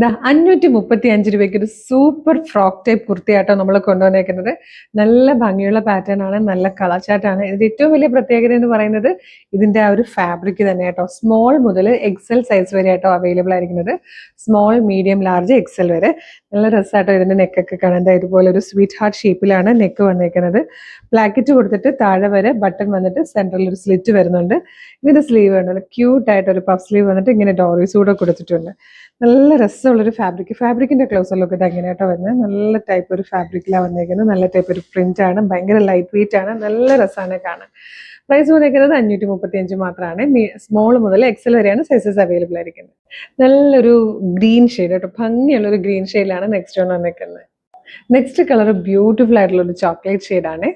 ദാ 535 രൂപയ്ക്ക് ഒരു സൂപ്പർ ഫ്രോക്ക് ടൈപ്പ് കുർത്തിയാട്ടോ നമ്മൾ കൊണ്ടുവന്നേക്കുന്നത്. നല്ല ഭംഗിയുള്ള പാറ്റേൺ ആണ്, നല്ല കളർ ചാർട്ടാണ്. ഇതിന്റെ ഏറ്റവും വലിയ പ്രത്യേകത എന്ന് പറയുന്നത് ഇതിന്റെ ആ ഒരു ഫാബ്രിക് തന്നെ കേട്ടോ. സ്മോൾ മുതൽ എക്സൽ സൈസ് വരെ ആട്ടോ അവൈലബിൾ ആയിരിക്കുന്നത്. സ്മോൾ, മീഡിയം, ലാർജ്, എക്സൽ വരെ. നല്ല രസമായിട്ടോ ഇതിന്റെ നെക്കൊക്കെ കാണാൻ. ഇതുപോലെ ഒരു സ്വീറ്റ് ഹാർട്ട് ഷേപ്പിലാണ് നെക്ക് വന്നേക്കുന്നത്. പ്ലാക്കറ്റ് കൊടുത്തിട്ട് താഴെ വരെ ബട്ടൺ വന്നിട്ട് സെൻട്രൽ ഒരു സ്ലിറ്റ് വരുന്നുണ്ട്. ഇതിന്റെ സ്ലീവ് ഉണ്ട്, ക്യൂട്ട് ആയിട്ട് ഒരു പഫ് സ്ലീവ് വന്നിട്ട് ഇങ്ങനെ ഡോറീസ് കൂടെ കൊടുത്തിട്ടുണ്ട്. നല്ല രസമുള്ളൊരു ഫാബ്രിക്കിന്റെ ക്ലോസർ ലുക്ക് ഇത് എങ്ങനെയാട്ടോ വരുന്നത്. നല്ല ടൈപ്പ് ഒരു ഫാബ്രിക്കിലാണ് വന്നേക്കുന്നത്. നല്ല ടൈപ്പ് ഒരു പ്രിന്റ് ആണ്, ഭയങ്കര ലൈറ്റ് വെയിറ്റ് ആണ്, നല്ല രസമാണ് കാണാൻ. പ്രൈസ് വന്നേക്കുന്നത് 535 മാത്രമാണ്. സ്മോൾ മുതൽ എക്സൽ വരെയാണ് സൈസസ് അവൈലബിൾ ആയിരിക്കുന്നത്. നല്ലൊരു ഗ്രീൻ ഷെയ്ഡ് കേട്ടോ, ഭംഗിയുള്ള ഒരു ഗ്രീൻ ഷെയ്ഡിലാണ് നെക്സ്റ്റ് വൺ വന്നേക്കുന്നത്. നെക്സ്റ്റ് കളർ ബ്യൂട്ടിഫുൾ ആയിട്ടുള്ള ഒരു ചോക്ലേറ്റ് ഷെയ്ഡാണ്.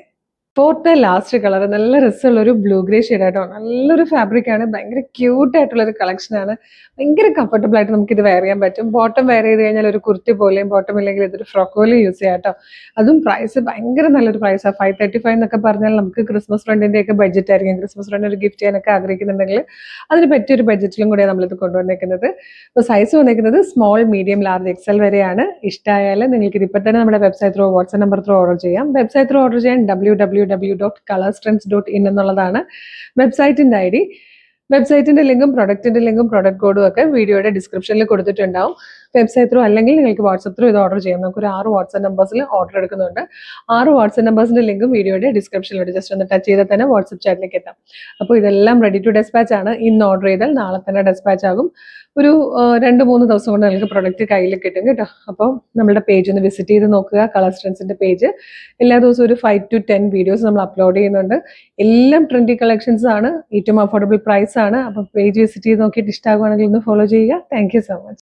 ഫോർത്ത് ലാസ്റ്റ് കളർ നല്ല രസമുള്ള ഒരു ബ്ലൂ ഗ്രേ ഷെയ്ഡ് ആയിട്ടോ. നല്ലൊരു ഫാബ്രിക് ആണ്, ഭയങ്കര ക്യൂട്ട് ആയിട്ടുള്ള ഒരു കളക്ഷൻ ആണ്. ഭയങ്കര കംഫർട്ടബിൾ ആയിട്ട് നമുക്ക് ഇത് വെയർ ചെയ്യാൻ പറ്റും. ബോട്ടം വെയർ ചെയ്ത് കഴിഞ്ഞാൽ ഒരു കുർത്തി പോലെയും, ബോട്ടം ഇല്ലെങ്കിൽ ഇതൊരു ഫ്രോക്ക് പോലെയും യൂസ് ചെയ്യാം കേട്ടോ. അതും പ്രൈസ് ഭയങ്കര നല്ലൊരു പ്രൈസാണ്. 535 എന്നൊക്കെ പറഞ്ഞാൽ നമുക്ക് ക്രിസ്മസ് ഫ്രണ്ടിന്റെ ഒക്കെ ബഡ്ജറ്റ് ആയിരിക്കും. ക്രിസ്മസ് ഫ്രണ്ട് ഒരു ഗിഫ്റ്റ് ചെയ്യാനൊക്കെ ആഗ്രഹിക്കുന്നുണ്ടെങ്കിൽ അതിന് പറ്റിയൊരു ബഡ്ജറ്റിലും കൂടെയാണ് നമ്മളിത് കൊണ്ടുവന്നേക്കുന്നത്. അപ്പോൾ സൈസ് വന്നേക്കുന്നത് സ്മോൾ, മീഡിയം, ലാർജ്, എക്സൽ വരെയാണ്. ഇഷ്ടമായാലും നിങ്ങൾക്ക് ഇത് ഇപ്പം തന്നെ നമ്മുടെ website through, WhatsApp number through order ചെയ്യാം. വെബ്സൈറ്റ് ത്രൂ ഓർഡർ ചെയ്യാൻ www.colorstrends.in എന്നുള്ളതാണ് വെബ്സൈറ്റിന്റെ ഐഡി. വെബ്സൈറ്റിന്റെ ലിങ്കും പ്രൊഡക്റ്റിന്റെ ലിങ്കും പ്രൊഡക്റ്റ് കോഡും ഒക്കെ വീഡിയോയുടെ ഡിസ്ക്രിപ്ഷനിൽ കൊടുത്തിട്ടുണ്ടാവും. വെബ്സൈറ്റ് ത്രൂ അല്ലെങ്കിൽ നിങ്ങൾക്ക് വാട്സ്ആപ്പ് ത്രൂ ഇത് ഓർഡർ ചെയ്യാം. നമുക്കൊരു 6 വാട്സ്ആപ്പ് നമ്പേഴ്സിൽ ഓർഡർ എടുക്കുന്നുണ്ട്. 6 വാട്സ്ആപ്പ് നമ്പേഴ്സിന്റെ ലിങ്കും വീഡിയോയുടെ ഡിസ്ക്രിപ്ഷനിലുണ്ട്. ജസ്റ്റ് ഒന്ന് ടച്ച് ചെയ്താൽ തന്നെ വാട്സ്ആപ്പ് ചാറ്റിലേക്ക് എത്താം. അപ്പോൾ ഇതെല്ലാം റെഡി ടു ഡെസ്പാച്ച് ആണ്. ഇന്ന് ഓർഡർ ചെയ്താൽ നാളെ തന്നെ ഡെസ്പാച്ച് ആകും. ഒരു 2-3 ദിവസം കൊണ്ട് നിങ്ങൾക്ക് പ്രൊഡക്റ്റ് കയ്യിൽ കിട്ടും കേട്ടോ. അപ്പോൾ നമ്മുടെ പേജ് ഒന്ന് വിസിറ്റ് ചെയ്ത് നോക്കുക. കളർ സ്ട്രെൻസിന്റെ പേജ് എല്ലാ ദിവസവും ഒരു 5 to 10 വീഡിയോസ് നമ്മൾ അപ്ലോഡ് ചെയ്യുന്നുണ്ട്. എല്ലാം ട്രെൻഡി കളക്ഷൻസ് ആണ്, ഏറ്റവും അഫോർഡബിൾ പ്രൈസ് ആണ്. അപ്പോൾ പേജ് വിസിറ്റ് ചെയ്ത് നോക്കിയിട്ട് ഇഷ്ടമാകുവാണെങ്കിൽ ഒന്ന് ഫോളോ ചെയ്യുക. Thank you so much.